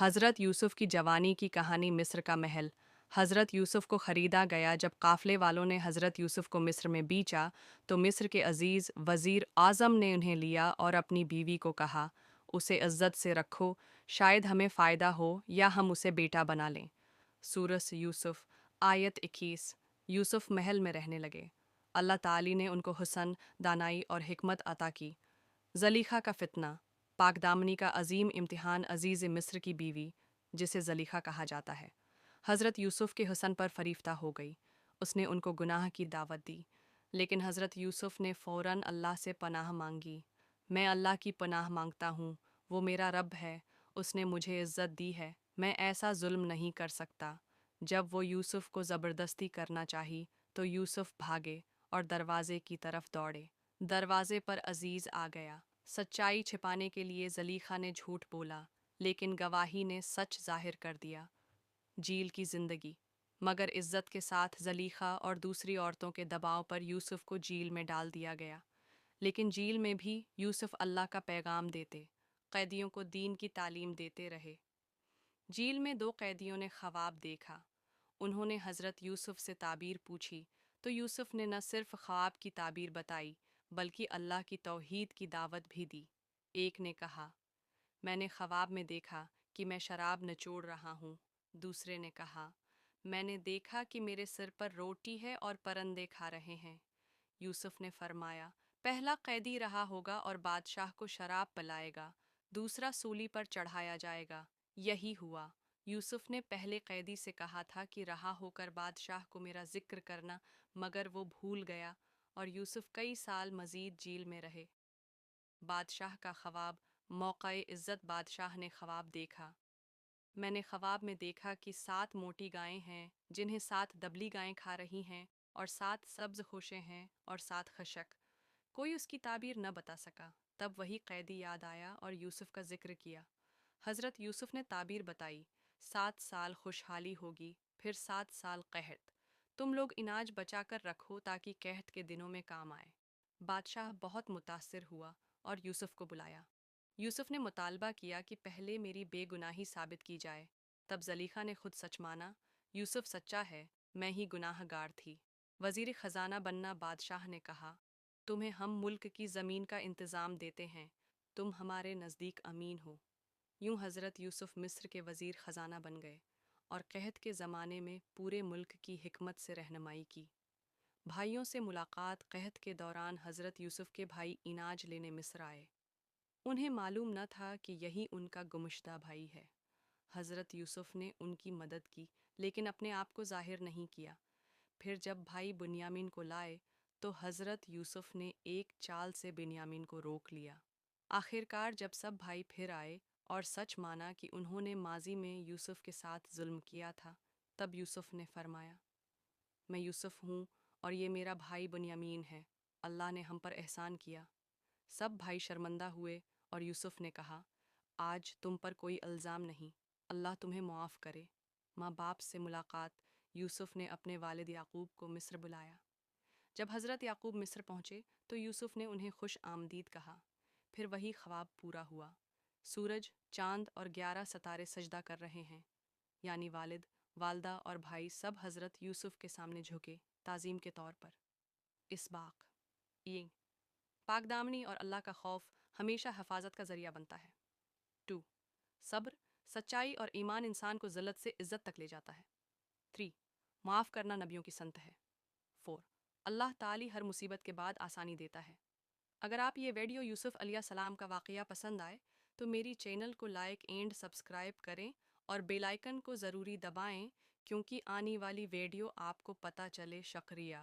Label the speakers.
Speaker 1: हज़रत यूसुफ़ की जवानी की कहानी। मिस्र का महल। हज़रत यूसुफ़ को ख़रीदा गया। जब काफ़िले वालों ने हज़रत यूसुफ़ को मिस्र में बेचा तो मिस्र के अज़ीज़ वज़ीर आज़म ने उन्हें लिया और अपनी बीवी को कहा, उसे इज़्ज़त से रखो, शायद हमें फ़ायदा हो या हम उसे बेटा बना लें। सूरत यूसुफ़ आयत 21। यूसुफ़ महल में रहने लगे। अल्लाह ताली ने उनको हुस्न, दानाई और हिकमत अता की। ज़लीख़ा का फ़ितना। पाकदामनी का अजीम इम्तिहान। अज़ीज़ मिस्र की बीवी, जिसे ज़लीख़ा कहा जाता है, हज़रत यूसुफ़ के हुस्न पर फ़रीफ्ता हो गई। उसने उनको गुनाह की दावत दी, लेकिन हज़रत यूसुफ़ ने फ़ौरन अल्लाह से पनाह मांगी। मैं अल्लाह की पनाह मांगता हूँ, वो मेरा रब है, उसने मुझे इज़्ज़त दी है, मैं ऐसा जुल्म नहीं कर सकता। जब वो यूसुफ़ को ज़बरदस्ती करना चाही तो यूसुफ़ भागे और दरवाज़े की तरफ दौड़े। दरवाज़े पर अज़ीज़ आ गया। सच्चाई छिपाने के लिए ज़लीख़ा ने झूठ बोला, लेकिन गवाही ने सच ज़ाहिर कर दिया। जील की ज़िंदगी। मगर इज़्ज़त के साथ ज़लीख़ा और दूसरी औरतों के दबाव पर यूसुफ़ को जील में डाल दिया गया। लेकिन जील में भी यूसुफ़ अल्लाह का पैगाम देते, कैदियों को दीन की तालीम देते रहे। जील में दो कैदियों ने ख्वाब देखा। उन्होंने हज़रत यूसुफ़ से ताबीर पूछी तो यूसुफ़ ने न सिर्फ़ ख्वाब की ताबीर बताई, बल्कि अल्लाह की तौहीद की दावत भी दी। एक ने कहा, मैंने ख्वाब में देखा कि मैं शराब निचोड़ रहा हूँ। दूसरे ने कहा, मैंने देखा कि मेरे सिर पर रोटी है और परंदे खा रहे हैं। यूसुफ़ ने फरमाया, पहला कैदी रहा होगा और बादशाह को शराब पिलाएगा, दूसरा सूली पर चढ़ाया जाएगा। यही हुआ। यूसुफ़ ने पहले कैदी से कहा था कि रहा होकर बादशाह को मेरा जिक्र करना, मगर वो भूल गया और यूसुफ़ कई साल मज़ीद जेल में रहे। बादशाह का ख्वाब। मौक़े इज़्ज़त। बादशाह ने ख्वाब देखा। मैंने ख्वाब में देखा कि 7 मोटी गायें हैं, जिन्हें 7 दबली गायें खा रही हैं, और 7 सब्ज़ खोशे हैं और 7 खशक। कोई उसकी ताबीर न बता सका। तब वही कैदी याद आया और यूसुफ़ का जिक्र किया। हज़रत यूसुफ़ ने ताबीर बताई, 7 साल खुशहाली होगी, फिर 7 साल कहत। तुम लोग इनाज बचा कर रखो ताकि कहत के दिनों में काम आए। बादशाह बहुत मुतासिर हुआ और यूसुफ़ को बुलाया। यूसुफ़ ने मुतालबा किया कि पहले मेरी बेगुनाही साबित की जाए। तब ज़लीख़ा ने खुद सच माना, यूसुफ़ सच्चा है, मैं ही गुनाहगार थी। वज़ीर ख़जाना बनना। बादशाह ने कहा, तुम्हें हम मुल्क की ज़मीन का इंतज़ाम देते हैं, तुम हमारे नज़दीक अमीन हो। यूं हज़रत यूसुफ़ मिस्र के वज़ीर ख़जाना बन गए और कहत के ज़माने में पूरे मुल्क की हिकमत से रहनुमाई की। भाइयों से मुलाकात। कहत के दौरान हज़रत यूसुफ़ के भाई इनाज लेने मिस्र आए। उन्हें मालूम न था कि यही उनका गुमशुदा भाई है। हज़रत यूसुफ़ ने उनकी मदद की, लेकिन अपने आप को ज़ाहिर नहीं किया। फिर जब भाई बुन्यामीन को लाए तो हज़रत यूसुफ़ ने एक चाल से बिन्यामीन को रोक लिया। आखिरकार जब सब भाई फिर आए और सच माना कि उन्होंने माजी में यूसुफ़ के साथ जुल्म किया था, तब यूसुफ़ ने फरमाया, मैं यूसुफ़ हूँ और ये मेरा भाई बुन्यामीन है। अल्लाह ने हम पर एहसान किया। सब भाई शर्मंदा हुए और यूसुफ़ ने कहा, आज तुम पर कोई इल्ज़ाम नहीं, अल्लाह तुम्हें मुआफ़ करे। माँ बाप से मुलाकात। यूसुफ़ ने अपने वालिद याकूब को मिस्र बुलाया। जब हज़रत याकूब मिस्र पहुँचे तो यूसुफ़ ने उन्हें खुश आमदीद कहा। फिर वही ख्वाब पूरा हुआ। सूरज, चाँद और 11 सितारे सजदा कर रहे हैं, यानी वालिद, वालदा और भाई सब हज़रत यूसुफ़ के सामने झुके ताज़ीम के तौर पर। इसबाक। ये पाकदामनी और अल्लाह का खौफ हमेशा हिफाजत का ज़रिया बनता है। 2. सब्र, सच्चाई और ईमान इंसान को ज़िल्लत से इज़्ज़त तक ले जाता है। 3. माफ़ करना नबियों की संत है। 4. अल्लाह ताली हर मुसीबत के बाद आसानी देता है। अगर आप ये वीडियो यूसुफ़ अलैहिस्सलाम का वाक़या पसंद आए तो मेरी चैनल को लाइक एंड सब्सक्राइब करें और बेल आइकन को ज़रूरी दबाएं, क्योंकि आने वाली वीडियो आपको पता चले। शुक्रिया।